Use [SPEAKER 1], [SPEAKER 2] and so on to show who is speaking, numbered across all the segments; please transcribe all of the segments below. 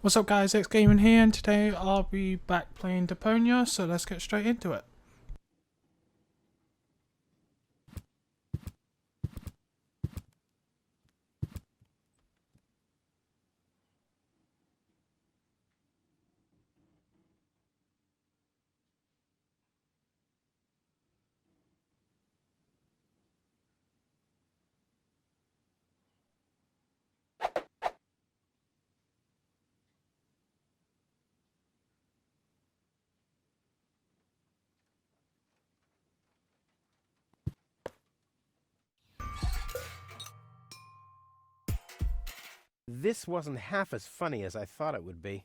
[SPEAKER 1] What's up guys, X Gaming here, and today I'll be back playing Deponia, so let's get straight into it.
[SPEAKER 2] This wasn't half as funny as I thought it would be.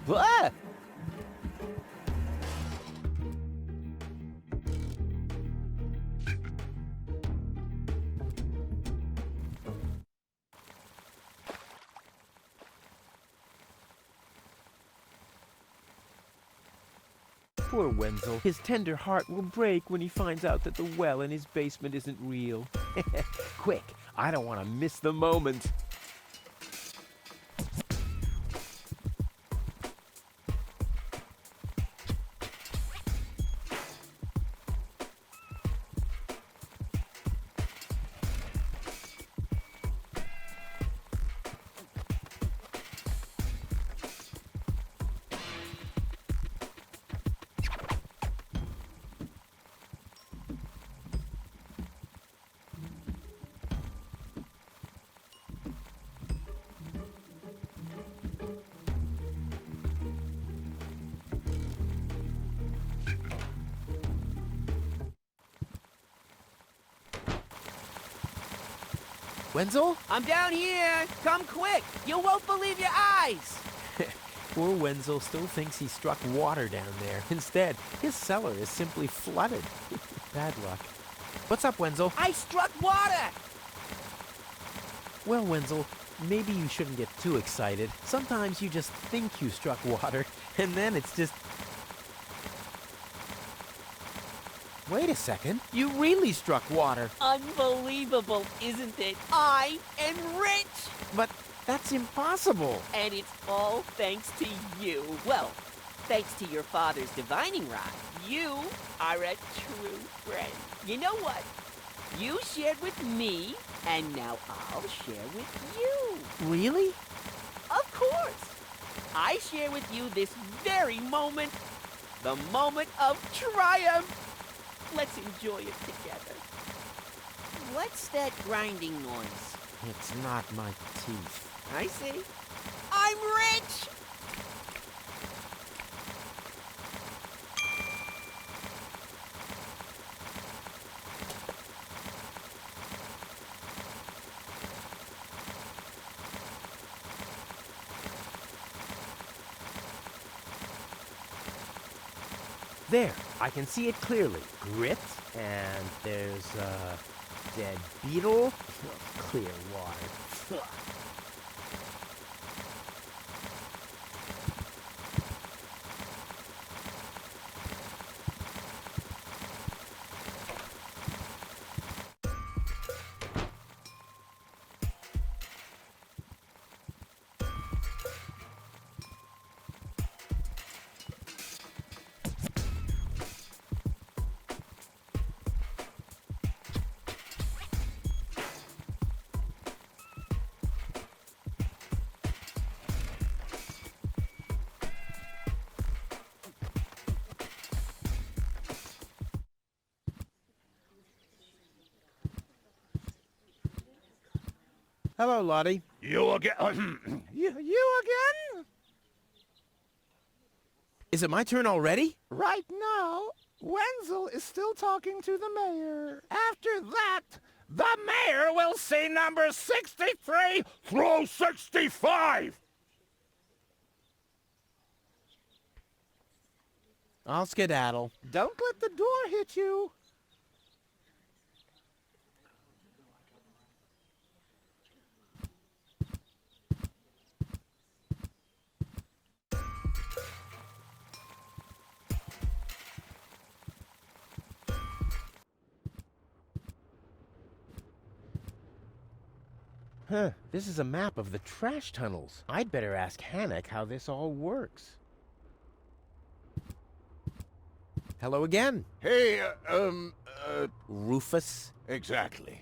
[SPEAKER 2] What? Poor Wenzel. His tender heart will break when he finds out that the well in his basement isn't real. Quick, I don't want to miss the moment. Wenzel?
[SPEAKER 3] I'm down here! Come quick! You won't believe your eyes!
[SPEAKER 2] Poor Wenzel still thinks he struck water down there. Instead, his cellar is simply flooded. Bad luck. What's up, Wenzel?
[SPEAKER 3] I struck water!
[SPEAKER 2] Well, Wenzel, maybe you shouldn't get too excited. Sometimes you just think you struck water, and then it's just... Wait a second. You really struck water.
[SPEAKER 3] Unbelievable, isn't it? I am rich!
[SPEAKER 2] But that's impossible.
[SPEAKER 3] And it's all thanks to you. Well, thanks to your father's divining rod. You are a true friend. You know what? You shared with me, and now I'll share with you.
[SPEAKER 2] Really?
[SPEAKER 3] Of course! I share with you this very moment. The moment of triumph. Let's enjoy it together. What's that grinding noise?
[SPEAKER 2] It's not my teeth.
[SPEAKER 3] I see. I'm rich!
[SPEAKER 2] There, I can see it clearly. Grit, and there's a dead beetle. Clear water. Hello, Lottie.
[SPEAKER 4] You again? you again?
[SPEAKER 2] Is it my turn already?
[SPEAKER 4] Right now, Wenzel is still talking to the mayor. After that, the mayor will say number 63 through 65.
[SPEAKER 2] I'll skedaddle.
[SPEAKER 4] Don't let the door hit you.
[SPEAKER 2] Huh, this is a map of the trash tunnels. I'd better ask Hannock how this all works. Hello again.
[SPEAKER 4] Hey,
[SPEAKER 2] Rufus?
[SPEAKER 4] exactly.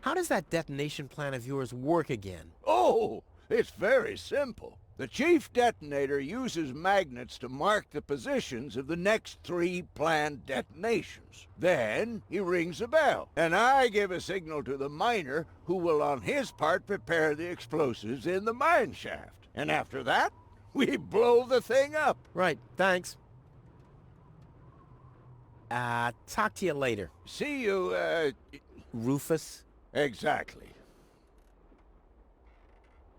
[SPEAKER 2] How does that detonation plan of yours work again?
[SPEAKER 5] Oh, it's very simple. The chief detonator uses magnets to mark the positions of the next 3 planned detonations. Then he rings a bell, and I give a signal to the miner who will on his part prepare the explosives in the mine shaft. And after that, we blow the thing up.
[SPEAKER 2] Right, thanks. Talk to you later.
[SPEAKER 5] See you,
[SPEAKER 2] Rufus?
[SPEAKER 5] exactly.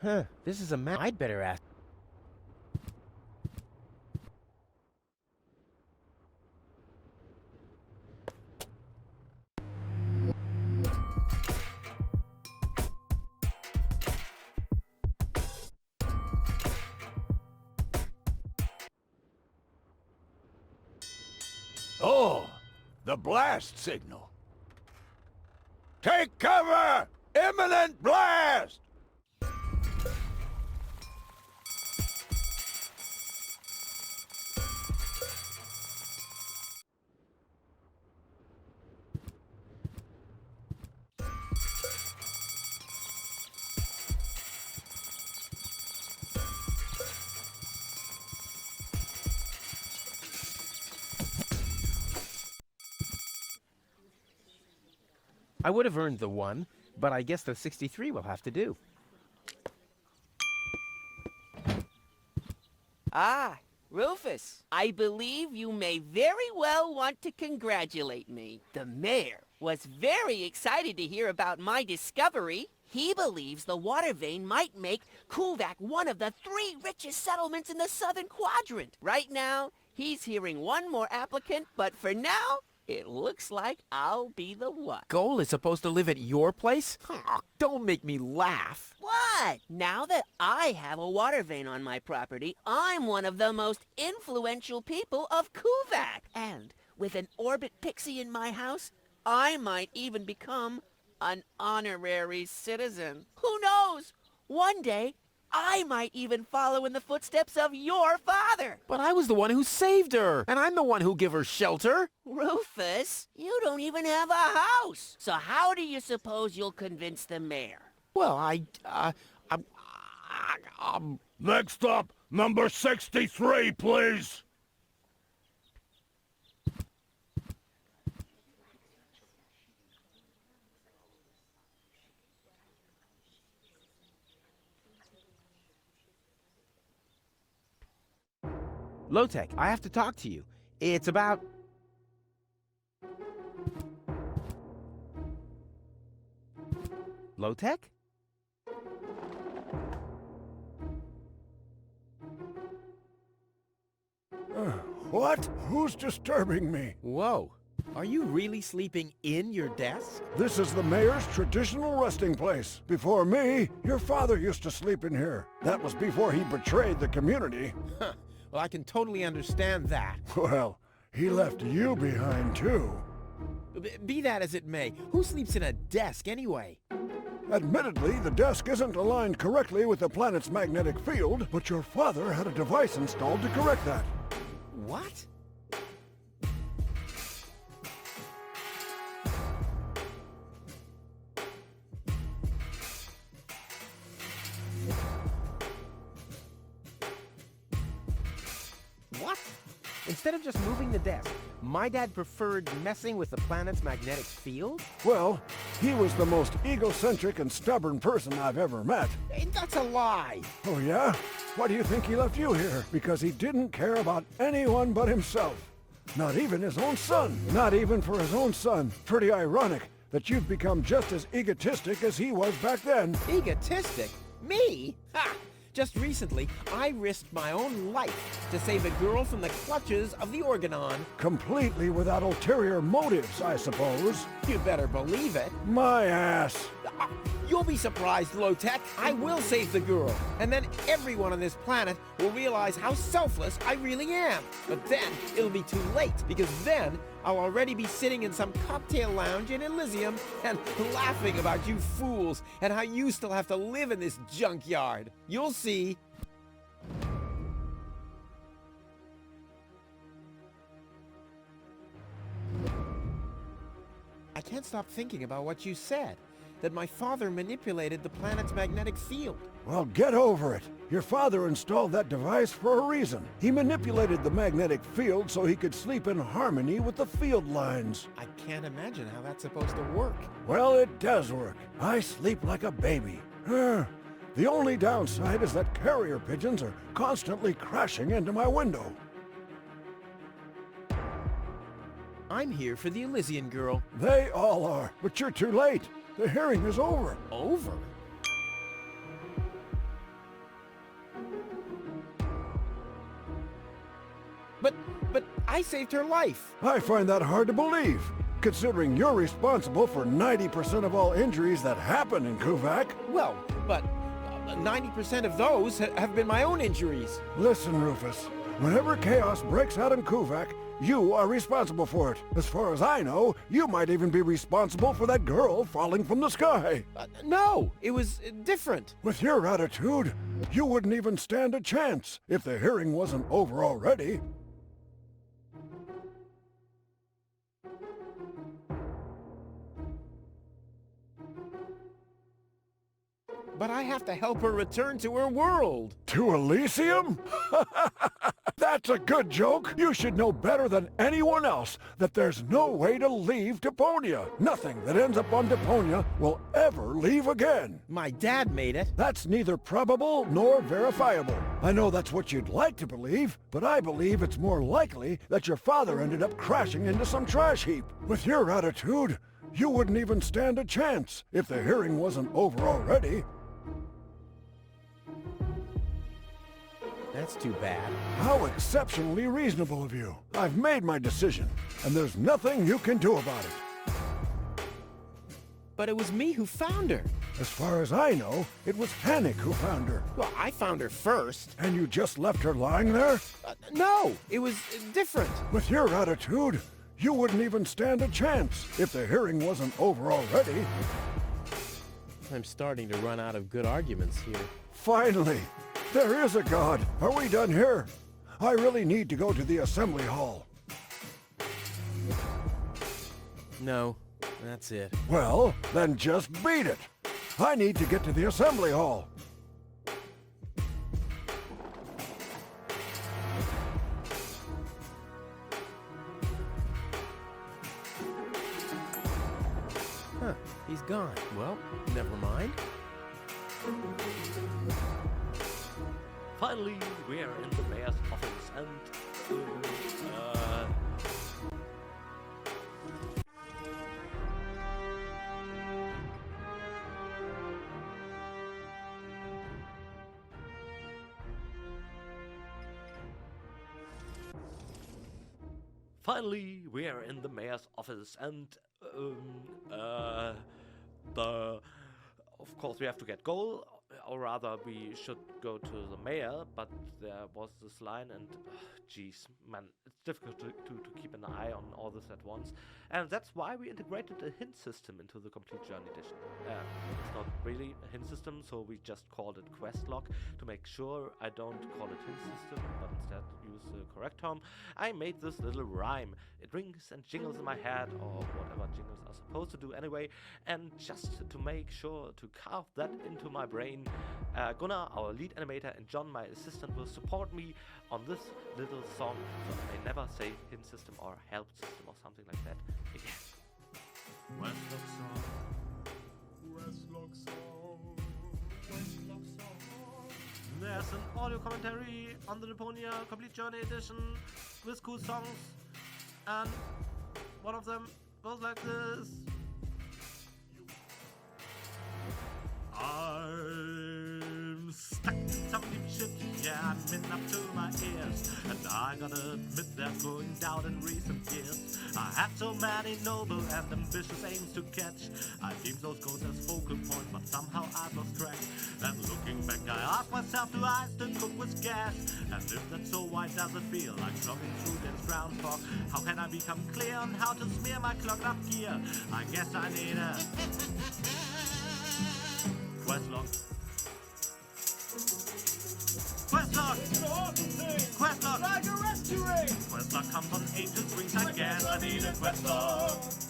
[SPEAKER 2] Huh, this is a map. I'd better ask.
[SPEAKER 5] Oh, the blast signal. Take cover! Imminent blast!
[SPEAKER 2] I would have earned the 1, but I guess the 63 will have to do.
[SPEAKER 3] Ah, Rufus, I believe you may very well want to congratulate me. The mayor was very excited to hear about my discovery. He believes the water vein might make Kuvak one of the 3 richest settlements in the southern quadrant. Right now, he's hearing one more applicant, but for now, it looks like I'll be the one.
[SPEAKER 2] Goal is supposed to live at your place? Oh, don't make me laugh.
[SPEAKER 3] What? Now that I have a water vein on my property, I'm one of the most influential people of Kuvak. And with an orbit pixie in my house, I might even become an honorary citizen. Who knows? One day, I might even follow in the footsteps of your father.
[SPEAKER 2] But I was the one who saved her, and I'm the one who gave her shelter.
[SPEAKER 3] Rufus, you don't even have a house. So how do you suppose you'll convince the mayor?
[SPEAKER 2] Well,
[SPEAKER 4] Next up, number 63, please.
[SPEAKER 2] Low-Tech, I have to talk to you. It's about... Low-Tech?
[SPEAKER 6] What? Who's disturbing me?
[SPEAKER 2] Whoa. Are you really sleeping in your desk?
[SPEAKER 6] This is the mayor's traditional resting place. Before me, your father used to sleep in here. That was before he betrayed the community.
[SPEAKER 2] Huh. Well, I can totally understand that.
[SPEAKER 6] Well, he left you behind too.
[SPEAKER 2] Be that as it may, who sleeps in a desk anyway?
[SPEAKER 6] Admittedly, the desk isn't aligned correctly with the planet's magnetic field, but your father had a device installed to correct that.
[SPEAKER 2] What? What? Instead of just moving the desk, my dad preferred messing with the planet's magnetic field?
[SPEAKER 6] Well, he was the most egocentric and stubborn person I've ever met.
[SPEAKER 2] Hey, that's a lie.
[SPEAKER 6] Oh yeah? Why do you think he left you here? Because he didn't care about anyone but himself. Not even his own son. Not even for his own son. Pretty ironic that you've become just as egotistic as he was back then.
[SPEAKER 2] Egotistic? Me? Ha! Just recently, I risked my own life to save a girl from the clutches of the Organon.
[SPEAKER 6] Completely without ulterior motives, I suppose.
[SPEAKER 2] You better believe it.
[SPEAKER 6] My ass.
[SPEAKER 2] You'll be surprised, Low-Tech. I will save the girl. And then everyone on this planet will realize how selfless I really am. But then it'll be too late, because then I'll already be sitting in some cocktail lounge in Elysium and laughing about you fools and how you still have to live in this junkyard. You'll see. I can't stop thinking about what you said. That my father manipulated the planet's magnetic field.
[SPEAKER 6] Well, get over it. Your father installed that device for a reason. He manipulated the magnetic field so he could sleep in harmony with the field lines.
[SPEAKER 2] I can't imagine how that's supposed to work.
[SPEAKER 6] Well, it does work. I sleep like a baby. The only downside is that carrier pigeons are constantly crashing into my window.
[SPEAKER 2] I'm here for the Elysian girl.
[SPEAKER 6] They all are, but you're too late. The hearing is over.
[SPEAKER 2] Over? But I saved her life.
[SPEAKER 6] I find that hard to believe, considering you're responsible for 90% of all injuries that happen in Kuvak.
[SPEAKER 2] Well, but 90% of those have been my own injuries.
[SPEAKER 6] Listen, Rufus. Whenever chaos breaks out in Kuvak, you are responsible for it. As far as I know, you might even be responsible for that girl falling from the sky.
[SPEAKER 2] No, it was different.
[SPEAKER 6] With your attitude, you wouldn't even stand a chance if the hearing wasn't over already.
[SPEAKER 2] But I have to help her return to her world.
[SPEAKER 6] To Elysium? That's a good joke. You should know better than anyone else that there's no way to leave Deponia. Nothing that ends up on Deponia will ever leave again.
[SPEAKER 2] My dad made it.
[SPEAKER 6] That's neither probable nor verifiable. I know that's what you'd like to believe, but I believe it's more likely that your father ended up crashing into some trash heap. With your attitude, you wouldn't even stand a chance if the hearing wasn't over already.
[SPEAKER 2] That's too bad.
[SPEAKER 6] How exceptionally reasonable of you. I've made my decision, and there's nothing you can do about it.
[SPEAKER 2] But it was me who found her.
[SPEAKER 6] As far as I know, it was Panic who found her.
[SPEAKER 2] Well, I found her first.
[SPEAKER 6] And you just left her lying there?
[SPEAKER 2] No, it was different.
[SPEAKER 6] With your attitude, you wouldn't even stand a chance if the hearing wasn't over already.
[SPEAKER 2] I'm starting to run out of good arguments here.
[SPEAKER 6] Finally! There is a God! Are we done here? I really need to go to the assembly hall.
[SPEAKER 2] No, that's it.
[SPEAKER 6] Well, then just beat it! I need to get to the assembly hall.
[SPEAKER 2] Huh, he's gone. Well, never mind.
[SPEAKER 7] Finally, we're in the mayor's office and... Finally, we're in the mayor's office and... Of course, we have to get gold. Or rather, we should go to the mayor, but there was this line and... Jeez, man, it's difficult to keep an eye on all this at once. And that's why we integrated a hint system into the Complete Journey Edition. It's not really a hint system, so we just called it quest log to make sure I don't call it hint system, but instead use the correct term. I made this little rhyme. It rings and jingles in my head, or whatever jingles are supposed to do anyway, and just to make sure to carve that into my brain, Gunnar, our lead animator, and John, my assistant, will support me on this little song, so I never say hint system or help system or something like that again. Westlock song, Westlock song, Westlock song. There's an audio commentary on the Deponia Complete Journey Edition with cool songs, and one of them goes like this. I'm stuck in some deep shit, yeah, I'm in up to my ears, and I gotta admit they're going down in recent years. I had so many noble and ambitious aims to catch. I deemed those goals as focal points, but somehow I've lost track. And looking back, I ask myself, do I still cook with gas? And if that's so, why does it feel like slogging through this brown fog? How can I become clear on how to smear my clogged up gear? I guess I need a Questlog. Questlog! Questlog! Like a rescue ring! Questlog comes on angel's wings, I guess I need a Questlog.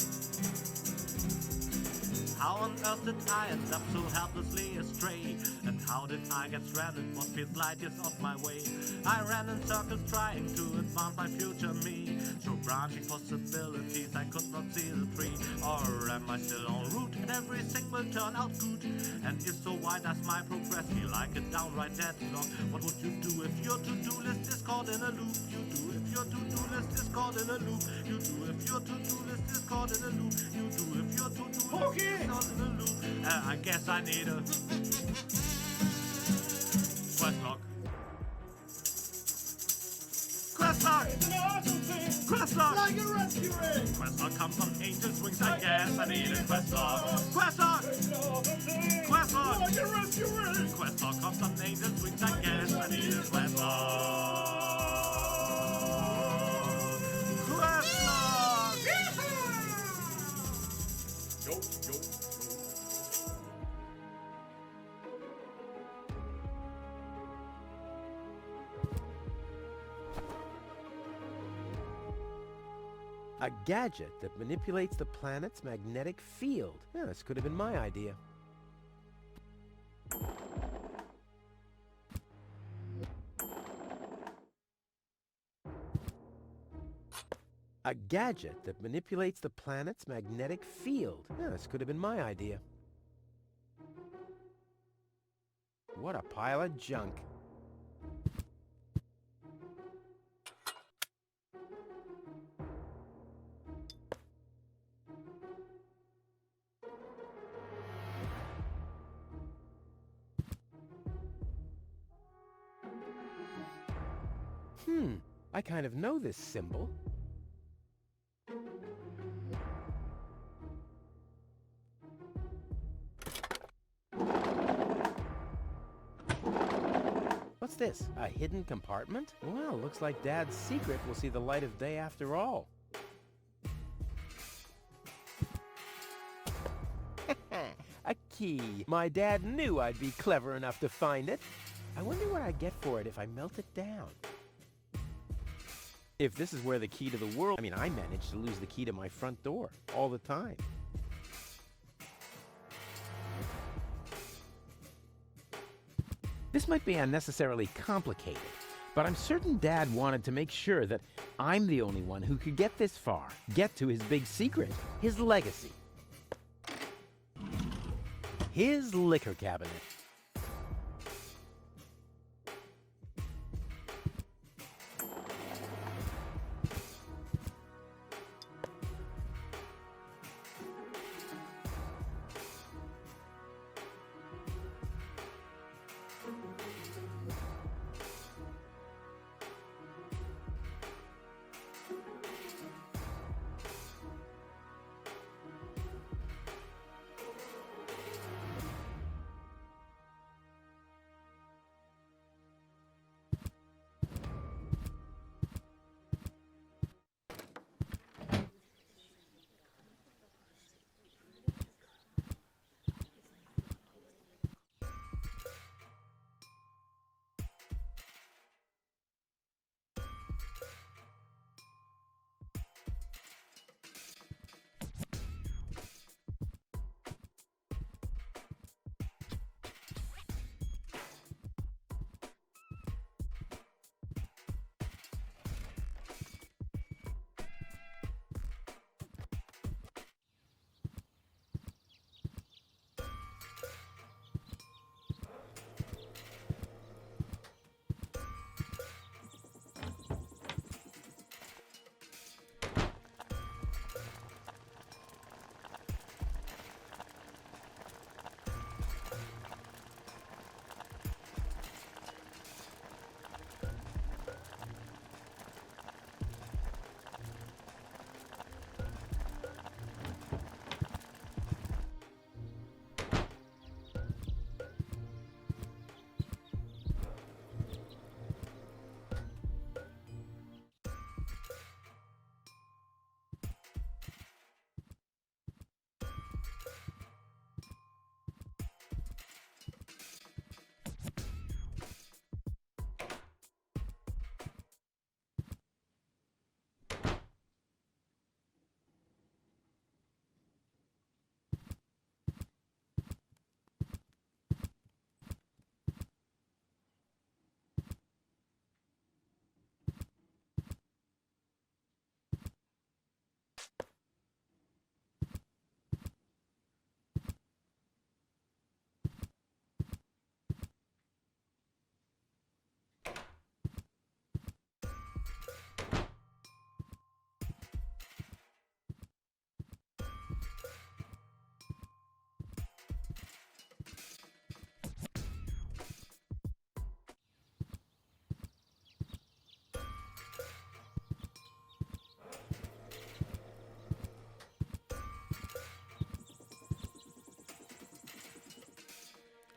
[SPEAKER 7] How on earth did I end up so helplessly astray? And how did I get stranded? What feels light years off my way? I ran in circles trying to advance my future me. Through branching possibilities I could not see the tree. Or am I still en route and everything will turn out good? And if so, why does my progress feel like a downright deadlock? What would you do if your to-do list is caught in a loop? You do if your to-do list is caught in a loop. You do if your to-do list is caught in a loop. You do if your to-do list is caught in a loop. I guess I need a Questlog. Questlog! Questlog! Like a rescue ring! Questlog comes on angel's wings, I guess I need a Questlog. Questlog! Questlog! Like a rescue ring! Questlog comes on angel's wings, I guess I need a Questlog. Questlog! Yo, yo, yo.
[SPEAKER 2] A gadget that manipulates the planet's magnetic field. Yeah, this could have been my idea. A gadget that manipulates the planet's magnetic field. Yeah, this could have been my idea. What a pile of junk. I kind of know this symbol. What's this? A hidden compartment? Well, looks like Dad's secret will see the light of day after all. A key. My dad knew I'd be clever enough to find it. I wonder what I'd get for it if I melt it down. If this is where the key to the world... I managed to lose the key to my front door all the time. This might be unnecessarily complicated, but I'm certain Dad wanted to make sure that I'm the only one who could get this far, get to his big secret, his legacy. His liquor cabinet.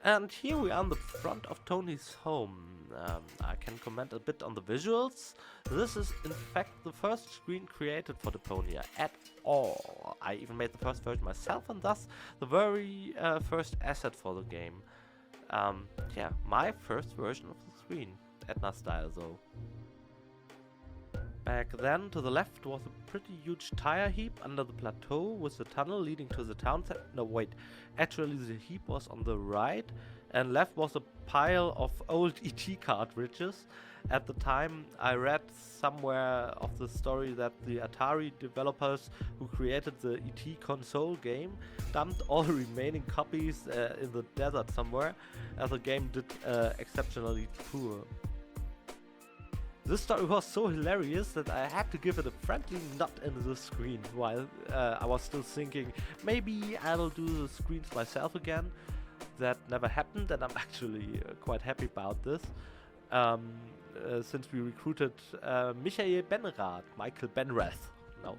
[SPEAKER 7] And here we are on the front of Tony's home. I can comment a bit on the visuals. This is in fact the first screen created for Deponia at all. I even made the first version myself, and thus the very first asset for the game. Yeah, my first version of the screen, Edna style though. Back then, to the left was a pretty huge tire heap under the plateau with the tunnel leading to the town center. No, wait, actually the heap was on the right, and left was a pile of old ET cartridges. At the time, I read somewhere of the story that the Atari developers who created the ET console game dumped all remaining copies in the desert somewhere, as the game did exceptionally poor. This story was so hilarious that I had to give it a friendly nod into the screen while I was still thinking maybe I'll do the screens myself again. That never happened, and I'm actually quite happy about this. Since we recruited Michael Benrath. No.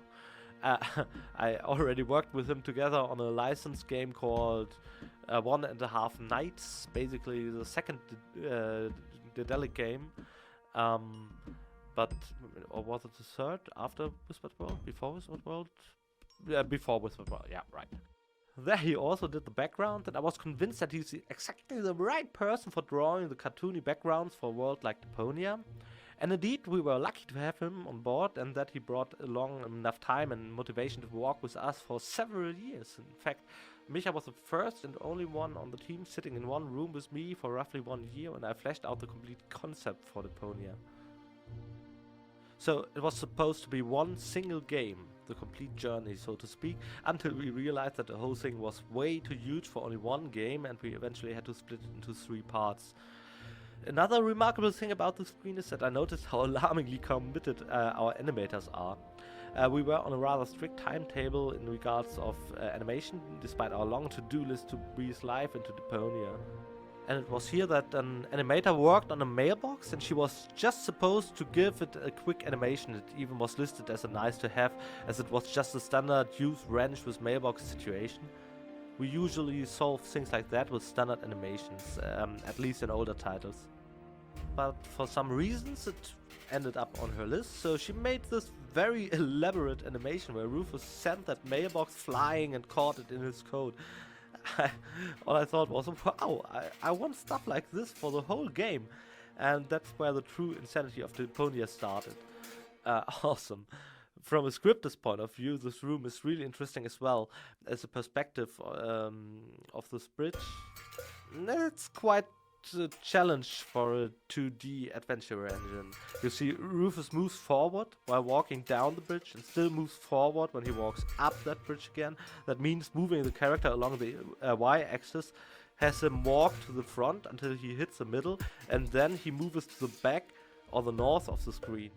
[SPEAKER 7] I already worked with him together on a licensed game called 1.5 Nights, basically the second Daedalic game. Or was it the third after Whispered World? Before Whispered World? Yeah, before Whispered World, yeah, right. There he also did the background, and I was convinced that he's exactly the right person for drawing the cartoony backgrounds for a world like Deponia. And indeed, we were lucky to have him on board, and that he brought along enough time and motivation to work with us for several years. In fact, Micha was the first and only one on the team sitting in one room with me for roughly 1 year when I fleshed out the complete concept for Deponia. So it was supposed to be one single game, the complete journey, so to speak, until we realized that the whole thing was way too huge for only one game, and we eventually had to split it into 3 parts. Another remarkable thing about the screen is that I noticed how alarmingly committed our animators are. We were on a rather strict timetable in regards of animation, despite our long to-do list to breathe life into Deponia. And it was here that an animator worked on a mailbox, and she was just supposed to give it a quick animation. It even was listed as a nice to have, as it was just a standard use wrench with mailbox situation. We usually solve things like that with standard animations, at least in older titles. But for some reasons it ended up on her list, so she made this very elaborate animation where Rufus sent that mailbox flying and caught it in his coat. All I thought was, wow, I want stuff like this for the whole game. And that's where the true insanity of Deponia started. Awesome. From a scripter's point of view, this room is really interesting as well. As a perspective of this bridge, it's quite a challenge for a 2D adventure engine. You see, Rufus moves forward while walking down the bridge and still moves forward when he walks up that bridge again. That means moving the character along the y-axis has him walk to the front until he hits the middle, and then he moves to the back or the north of the screen.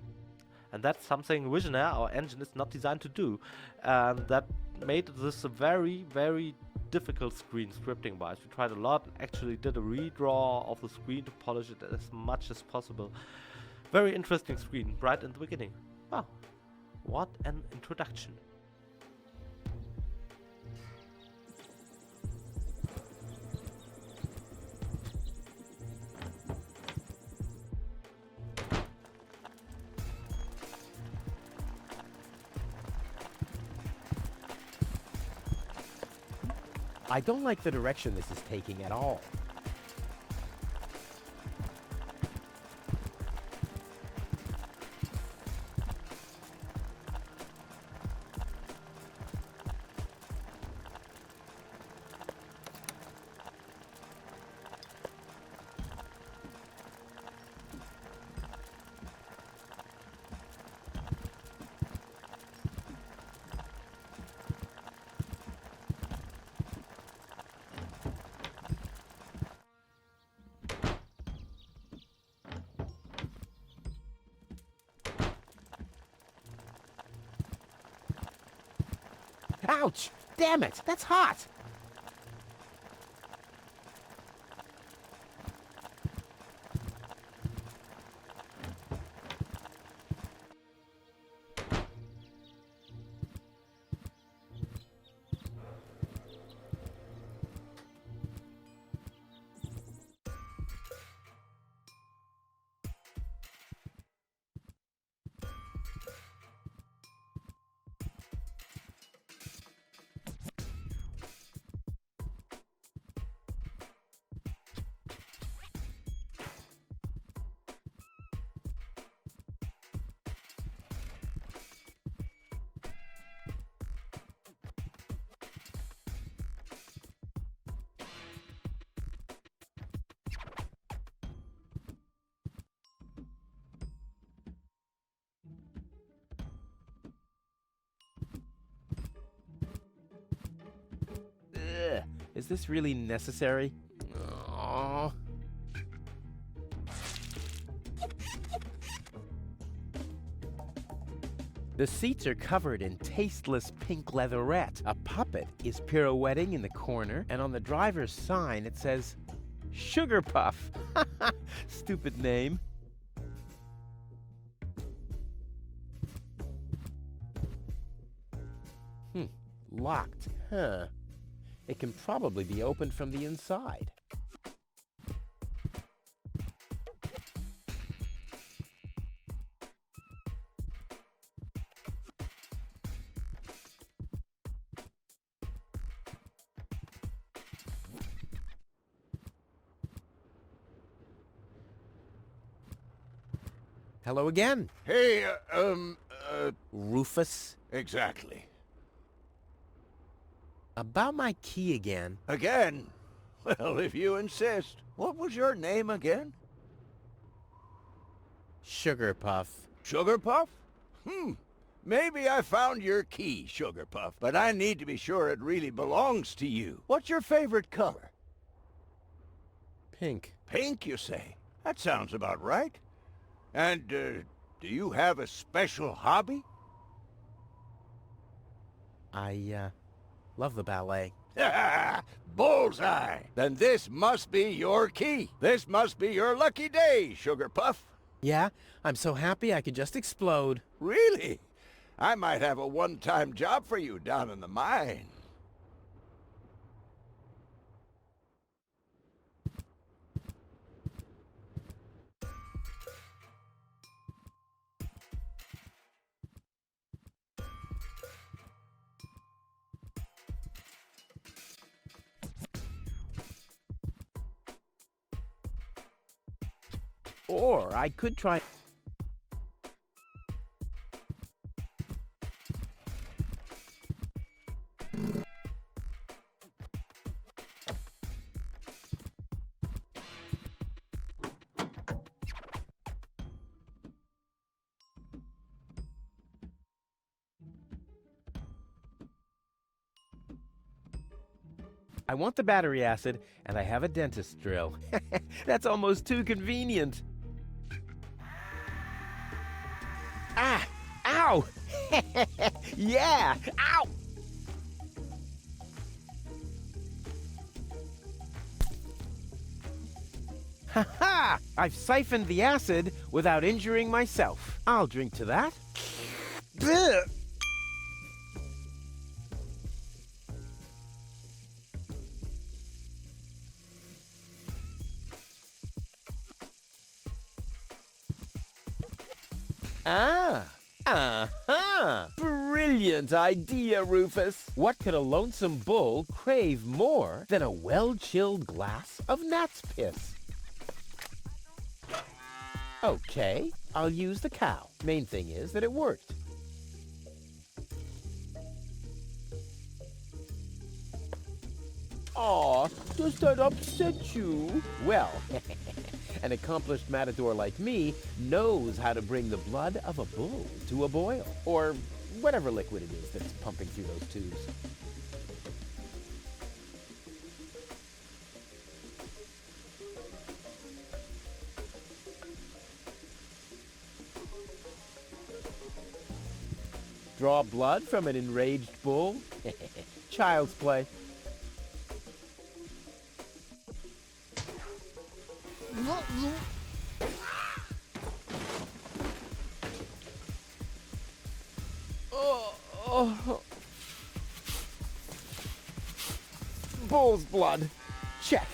[SPEAKER 7] And that's something Visionaire, our engine, is not designed to do. And that made this a very, very difficult screen scripting wise. We tried a lot and actually did a redraw of the screen to polish it as much as possible. Very interesting screen right in the beginning. Wow, what an introduction.
[SPEAKER 2] I don't like the direction this is taking at all. Ouch! Damn it! That's hot! Is this really necessary? Aww. The seats are covered in tasteless pink leatherette. A puppet is pirouetting in the corner, and on the driver's sign it says, Sugar Puff. Stupid name. Locked, huh? It can probably be opened from the inside. Hello again.
[SPEAKER 5] Hey,
[SPEAKER 2] Rufus.
[SPEAKER 5] exactly.
[SPEAKER 2] About my key again.
[SPEAKER 5] Again? Well, if you insist. What was your name again?
[SPEAKER 2] Sugar Puff.
[SPEAKER 5] Sugar Puff? Maybe I found your key, Sugar Puff, but I need to be sure it really belongs to you. What's your favorite color?
[SPEAKER 2] Pink.
[SPEAKER 5] Pink, you say? That sounds about right. And, do you have a special hobby?
[SPEAKER 2] I love the ballet.
[SPEAKER 5] Bullseye! Then this must be your key. This must be your lucky day, Sugar Puff.
[SPEAKER 2] Yeah, I'm so happy I could just explode.
[SPEAKER 5] Really? I might have a one-time job for you down in the mine.
[SPEAKER 2] Or I could try... I want the battery acid, and I have a dentist drill. That's almost too convenient. Ah! Ow! Yeah! Ow! Ha-ha! I've siphoned the acid without injuring myself. I'll drink to that. Blech. Ah! Uh-huh! Brilliant idea, Rufus! What could a lonesome bull crave more than a well-chilled glass of gnat's piss? Okay, I'll use the cow. Main thing is that it worked. Aw, does that upset you? Well, an accomplished matador like me knows how to bring the blood of a bull to a boil, or whatever liquid it is that's pumping through those tubes. Draw blood from an enraged bull? Child's play. Bull's blood. Check.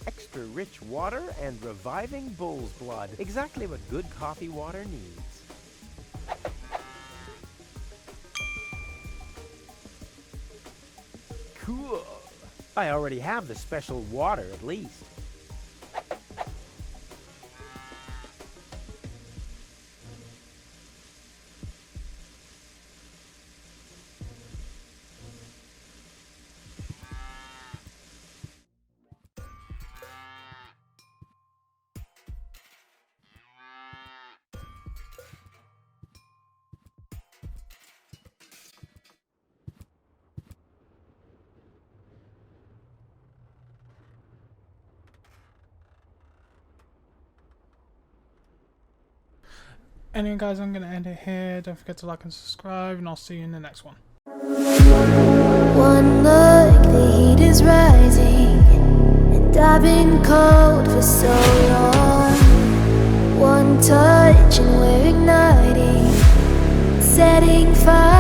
[SPEAKER 2] Extra rich water and reviving bull's blood. Exactly what good coffee water needs. Cool. I already have the special water, at least.
[SPEAKER 1] Anyway guys, I'm going to end it here. Don't forget to like and subscribe, and I'll see you in the next one.
[SPEAKER 8] One look, the heat is rising, and I've been cold for so long. One touch and we're igniting, setting fire.